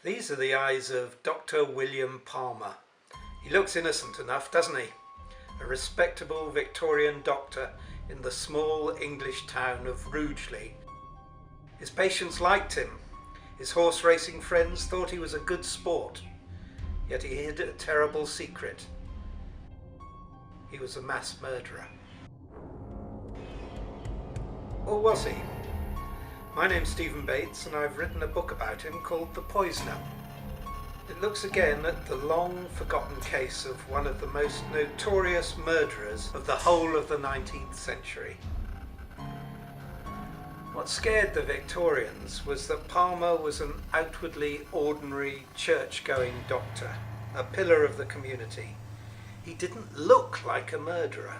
These are the eyes of Dr. William Palmer. He looks innocent enough, doesn't he? A respectable Victorian doctor in the small English town of Rugeley. His patients liked him. His horse racing friends thought he was a good sport. Yet he hid a terrible secret. He was a mass murderer. Or was he? My name's Stephen Bates and I've written a book about him called The Poisoner. It looks again at the long forgotten case of one of the most notorious murderers of the whole of the 19th century. What scared the Victorians was that Palmer was an outwardly ordinary church-going doctor, a pillar of the community. He didn't look like a murderer.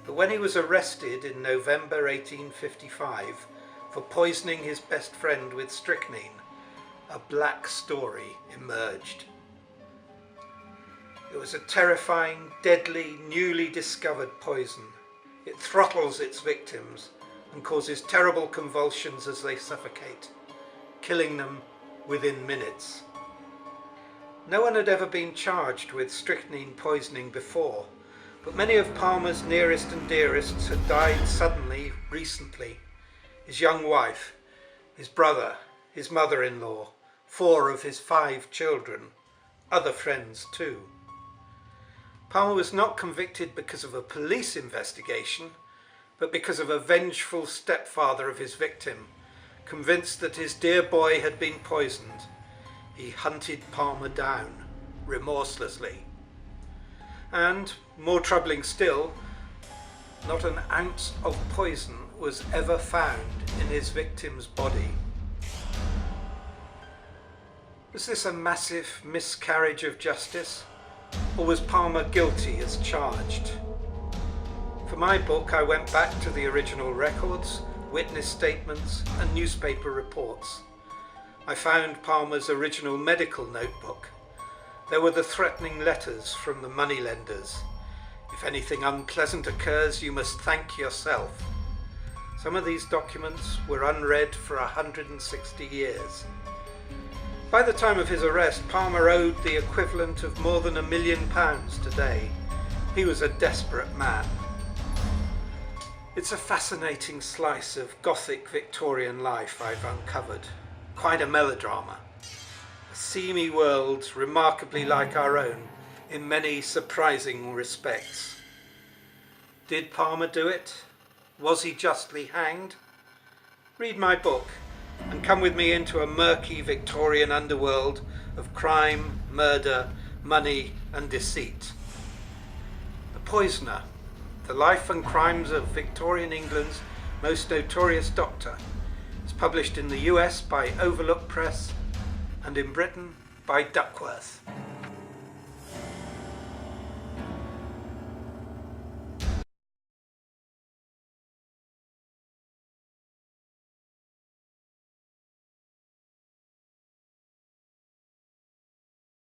But when he was arrested in November 1855 for poisoning his best friend with strychnine, a black story emerged. It was a terrifying, deadly, newly discovered poison. It throttles its victims and causes terrible convulsions as they suffocate, killing them within minutes. No one had ever been charged with strychnine poisoning before, but many of Palmer's nearest and dearests had died suddenly recently. His young wife, his brother, his mother-in-law, 4 of his 5 children, other friends too. Palmer was not convicted because of a police investigation, but because of a vengeful stepfather of his victim, convinced that his dear boy had been poisoned. He hunted Palmer down, remorselessly. And, more troubling still, not an ounce of poison was ever found in his victim's body. Was this a massive miscarriage of justice, or was Palmer guilty as charged? For my book, I went back to the original records, witness statements, and newspaper reports. I found Palmer's original medical notebook. There were the threatening letters from the moneylenders. If anything unpleasant occurs, you must thank yourself. Some of these documents were unread for 160 years. By the time of his arrest, Palmer owed the equivalent of more than £1 million today. He was a desperate man. It's a fascinating slice of Gothic Victorian life I've uncovered. Quite a melodrama. A seamy world remarkably like our own in many surprising respects. Did Palmer do it? Was he justly hanged? Read my book and come with me into a murky Victorian underworld of crime, murder, money and deceit. The Poisoner, the life and crimes of Victorian England's most notorious doctor, is published in the US by Overlook Press and in Britain by Duckworth.